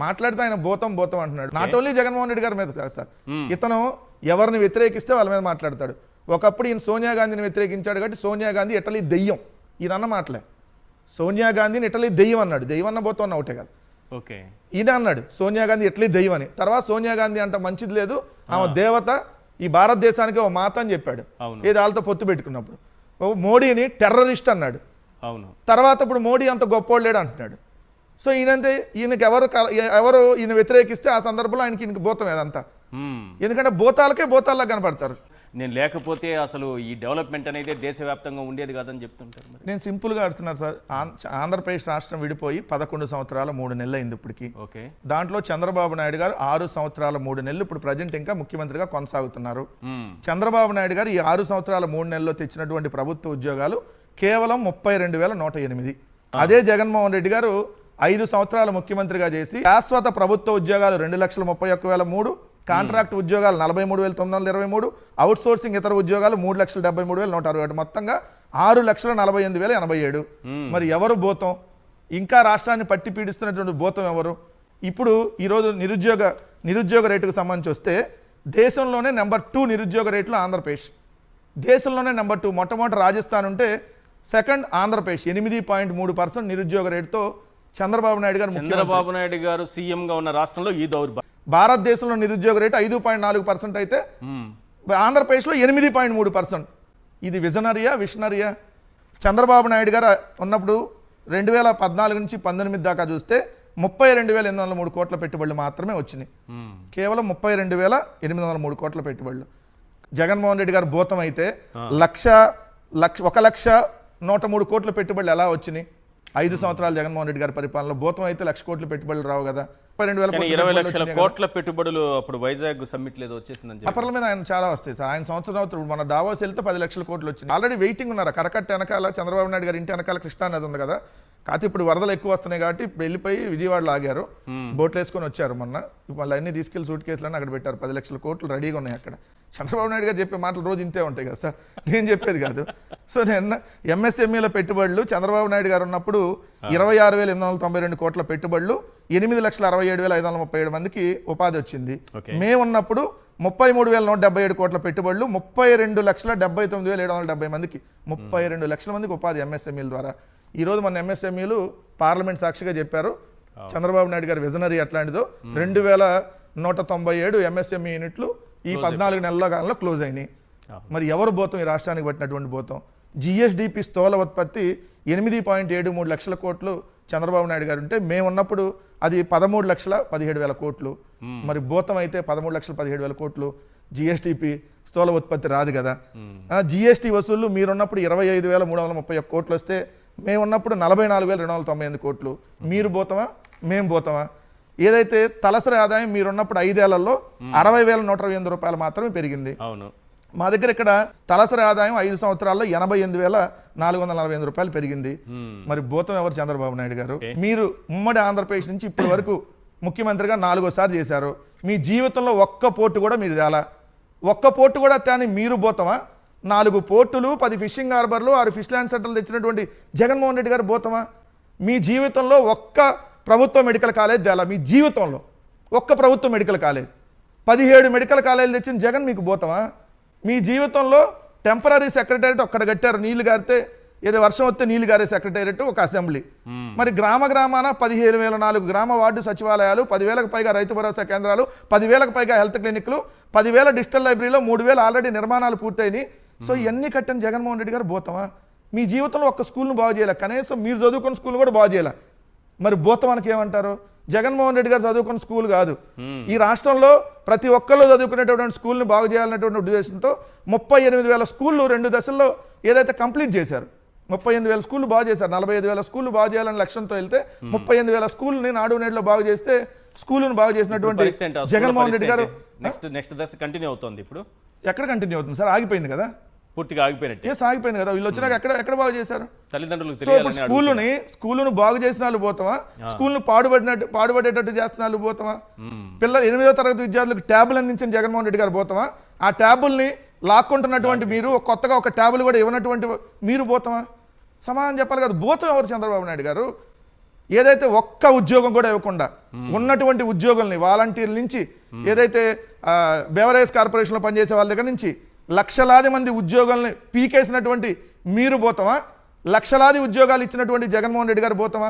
మాట్లాడితే ఆయన బోతం బోతం అంటున్నాడు. నాట్ ఓన్లీ జగన్మోహన్ రెడ్డి గారి మీద కాదు సార్, ఇతను ఎవరిని వ్యతిరేకిస్తే వాళ్ళ మీద మాట్లాడతాడు. ఒకప్పుడు ఈయన సోనియా గాంధీని వ్యతిరేకించాడు కాబట్టి సోనియా గాంధీ ఇటలీ దెయ్యం, ఈయన అన్న మాటలే. సోనియా గాంధీని ఇటలీ దెయ్యం అన్నాడు, దెయ్యం అన్న బోతం అన్న ఒకటే కాదు. ఓకే, ఈయన అన్నాడు సోనియా గాంధీ ఇటలీ దెయ్యం అని. తర్వాత సోనియా గాంధీ అంట మంచిది లేదు, ఆమె దేవత, ఈ భారతదేశానికి ఓ మాత అని చెప్పాడు ఏది వాళ్ళతో పొత్తు పెట్టుకున్నప్పుడు. మోడీని టెర్రరిస్ట్ అన్నాడు. అవును, తర్వాత ఇప్పుడు మోడీ అంత గొప్పోడు లేడు అంటున్నాడు. సో ఈయనంతే, ఈయనకి ఎవరు ఈయన వ్యతిరేకిస్తే ఆ సందర్భంలో ఈయనకి భూతం ఏదంతా, ఎందుకంటే భూతాలకే భూతాల్లా కనపడతారు. నేను లేకపోతే అసలు ఈ డెవలప్మెంట్ అనేది దేశవ్యాప్తంగా ఉండేది కాదని చెప్తుంటారు. నేను సింపుల్గా అడుగుతున్నాను సార్, ఆంధ్రప్రదేశ్ రాష్ట్రం విడిపోయి 11 సంవత్సరాల 3 నెలలు అయింది ఇప్పటికి. ఓకే, దాంట్లో చంద్రబాబు నాయుడు గారు 6 సంవత్సరాల 3 నెలలు ఇప్పుడు ప్రజెంట్ ఇంకా ముఖ్యమంత్రిగా కొనసాగుతున్నారు. చంద్రబాబు నాయుడు గారు ఈ 6 సంవత్సరాల 3 నెలల్లో తెచ్చినటువంటి ప్రభుత్వ ఉద్యోగాలు కేవలం 32,108. అదే జగన్మోహన్ రెడ్డి గారు 5 సంవత్సరాలు ముఖ్యమంత్రిగా చేసి శాశ్వత ప్రభుత్వ ఉద్యోగాలు 2,31,003, కాంట్రాక్ట్ ఉద్యోగాలు 43,923, అవుట్ సోర్సింగ్ ఇతర ఉద్యోగాలు 3,73,161, మొత్తంగా 6,48,087. మరి ఎవరు భూతం? ఇంకా రాష్ట్రాన్ని పట్టి పీడిస్తున్నటువంటి భూతం ఎవరు? ఇప్పుడు ఈరోజు నిరుద్యోగ రేటుకు సంబంధించి వస్తే దేశంలోనే నెంబర్ 2 నిరుద్యోగ రేట్లు ఆంధ్రప్రదేశ్. దేశంలోనే నెంబర్ 2. మొట్టమొదటి రాజస్థాన్ ఉంటే సెకండ్ ఆంధ్రప్రదేశ్ 8.3% నిరుద్యోగ రేటుతో చంద్రబాబు నాయుడు గారు సీఎంగా ఉన్న రాష్ట్రంలో ఈ దౌర్భాగ్యం. భారతదేశంలో నిరుద్యోగ రేటు 5.4% అయితే ఆంధ్రప్రదేశ్లో 8.3%. ఇది విషనరీయా? చంద్రబాబు నాయుడు గారు ఉన్నప్పుడు 2014 నుంచి 19 దాకా చూస్తే 32,803 కోట్ల పెట్టుబడులు మాత్రమే వచ్చినాయి. కేవలం 32,803 కోట్ల పెట్టుబడులు. జగన్మోహన్ రెడ్డి గారు భూతం అయితే 1,01,03 కోట్ల పెట్టుబడులు ఎలా వచ్చినాయి? 5 సంవత్సరాలు జగన్మోహన్ రెడ్డి గారి పరిపాలనలో. భూతం అయితే 1,00,000 కోట్ల పెట్టుబడులు రావు కదా. 20 లక్షల కోట్ల పెట్టుబడులు అప్పుడు వైజాగ్ సమ్మిట్ లేదు వచ్చేసిందని అప్పర్ల మీద ఆయన చాలా వస్తాయి సార్. ఆయన సంవత్సరం మన డావోస్ వెళ్తే 10 లక్షల కోట్లు వచ్చింది. ఆల్రెడీ వెయిటింగ్ ఉన్నారు. కరకట్ట వెనకాల చంద్రబాబు నాయుడు గారి ఇంటి వెనకాల కృష్ణా నది ఉంది కదా, కాకపోతే ఇప్పుడు వరదలు ఎక్కువ వస్తున్నాయి కాబట్టి ఇప్పుడు వెళ్ళిపోయి విజయవాడలో ఆగారు, బోట్లు వేసుకొని వచ్చారు మొన్న. వాళ్ళు అన్ని తీసుకెళ్లి సూట్ కేసులని అక్కడ పెట్టారు. 10 లక్షల కోట్లు రెడీగా ఉన్నాయి అక్కడ. చంద్రబాబు నాయుడు గారు చెప్పే మాటలు రోజు ఇంతే ఉంటాయి కదా సార్, నేను చెప్పేది కాదు. సో నేను ఎంఎస్ఎంఈల పెట్టుబడులు చంద్రబాబు నాయుడు గారు ఉన్నప్పుడు 26,892 కోట్ల పెట్టుబడులు, 8,67,537 మందికి ఉపాధి వచ్చింది. మేమున్నప్పుడు 33,177 కోట్ల పెట్టుబడులు, 32,79,770 మందికి, 32 లక్షల మందికి ఉపాధి ఎంఎస్ఎంఈల ద్వారా. ఈరోజు మన ఎంఎస్ఎంఈలు పార్లమెంట్ సాక్షిగా చెప్పారు చంద్రబాబు నాయుడు గారి విజనరీ ఎట్లాంటిదో. 2,197 ఎంఎస్ఎంఈ యూనిట్లు ఈ 14 నెలల కాలంలో క్లోజ్ అయినాయి. మరి ఎవరు భూతం? ఈ రాష్ట్రానికి పట్టినటువంటి భూతం. జిఎస్డిపి స్థూల ఉత్పత్తి 8.73 లక్షల కోట్లు చంద్రబాబు నాయుడు గారు ఉంటే మేమున్నప్పుడు అది 13,17,000 కోట్లు. మరి భూతం అయితే 13,17,000 కోట్లు జిఎస్డిపి స్థూల ఉత్పత్తి రాదు కదా. జిఎస్టి వసూళ్లు మీరున్నప్పుడు 25,331 కోట్లు వస్తే మేమున్నప్పుడు 44,298 కోట్లు. మీరు భూతమా మేము భూతమా? ఏదైతే తలసరి ఆదాయం మీరున్నప్పుడు 5 ఏళ్లలో 60,128 రూపాయలు మాత్రమే పెరిగింది. అవును, మా దగ్గర ఇక్కడ తలసరి ఆదాయం 5 సంవత్సరాల్లో 88,445 రూపాయలు పెరిగింది. మరి భూతం ఎవరు? చంద్రబాబు నాయుడు గారు. మీరు ఉమ్మడి ఆంధ్రప్రదేశ్ నుంచి ఇప్పటి వరకు ముఖ్యమంత్రిగా 4వ చేశారు. మీ జీవితంలో ఒక్క పోర్టు కూడా మీరు తేలా, ఒక్క పోర్టు కూడా తేని మీరు భూతమా? 4 పోర్టులు, 10 ఫిషింగ్ హార్బర్లు, 6 ఫిష్ ల్యాండ్ సెంటర్లు తెచ్చినటువంటి జగన్మోహన్ రెడ్డి గారు భూతమా? మీ జీవితంలో ఒక్క ప్రభుత్వ మెడికల్ కాలేజ్ తేలా, మీ జీవితంలో ఒక్క ప్రభుత్వ మెడికల్ కాలేజ్, 17 మెడికల్ కాలేజీలు తెచ్చిన జగన్ మీకు భూతమా? మీ జీవితంలో టెంపరీ సెక్రటేరియట్ ఒక్కడ కట్టారు, నీళ్లు గారితే ఏదో వర్షం వస్తే నీళ్లు గారే సెక్రటేరియట్, ఒక అసెంబ్లీ. మరి గ్రామాన 17,004 గ్రామ వార్డు సచివాలయాలు, 10,000కు పైగా రైతు భరోసా కేంద్రాలు, 10,000కు పైగా హెల్త్ క్లినిక్లు, 10,000 డిజిటల్ లైబ్రరీలో 3,000 ఆల్రెడీ నిర్మాణాలు పూర్తయినాయి. సో ఇవన్నీ కట్టిన జగన్మోహన్ రెడ్డి గారు భూతమా? మీ జీవితంలో ఒక్క స్కూల్ను బాగు చేయాలి, కనీసం మీరు చదువుకున్న స్కూల్ కూడా బాగు చేయాలి. మరి భూతమానికి ఏమంటారు? జగన్మోహన్ రెడ్డి గారు చదువుకున్న స్కూల్ కాదు, ఈ రాష్ట్రంలో ప్రతి ఒక్కళ్ళు చదువుకునేటటువంటి స్కూల్ని బాగు చేయాలనేటువంటి ఉద్దేశంతో 38,000 స్కూళ్ళు 2 దశల్లో ఏదైతే కంప్లీట్ చేశారు, 38,000 స్కూళ్ళు బాగు చేశారు. 45,000 స్కూళ్ళు బాగు చేయాలనే లక్ష్యంతో వెళ్తే 38,000 స్కూల్ని నాడు నేడులో బాగు చేస్తే స్కూల్ను బాగు చేసినటువంటి జగన్మోహన్ రెడ్డి గారు నెక్స్ట్ దశ కంటిన్యూ అవుతుంది. ఇప్పుడు ఎక్కడ కంటిన్యూ అవుతుంది సార్? ఆగిపోయింది కదా, పూర్తిగా ఆగిపోయినట్టు. ఆగిపోయింది కదా. వీళ్ళు వచ్చినాక ఎక్కడ బాగు చేశారు? తల్లిదండ్రులకు స్కూలును బాగు చేసిన వాళ్ళు పోతామా? స్కూల్ను పాడుపడేటట్టు చేస్తున్న వాళ్ళు పోతామా? పిల్లలు 8వ తరగతి విద్యార్థులకు ట్యాబులు అందించిన జగన్మోహన్ రెడ్డి గారు పోతామా? ఆ ట్యాబుల్ని లాక్కుంటున్నటువంటి మీరు, కొత్తగా ఒక ట్యాబులు కూడా ఇవ్వనటువంటి మీరు పోతామా? సమాధానం చెప్పాలి కదా. భూతం ఎవరు? చంద్రబాబు నాయుడు గారు. ఏదైతే ఒక్క ఉద్యోగం కూడా ఇవ్వకుండా ఉన్నటువంటి ఉద్యోగుల్ని వాలంటీర్ల నుంచి ఏదైతే బెవరేజ్ కార్పొరేషన్లో పనిచేసే వాళ్ళ దగ్గర నుంచి లక్షలాది మంది ఉద్యోగుల్ని పీకేసినటువంటి మీరు పోతామా? లక్షలాది ఉద్యోగాలు ఇచ్చినటువంటి జగన్మోహన్ రెడ్డి గారు పోతామా?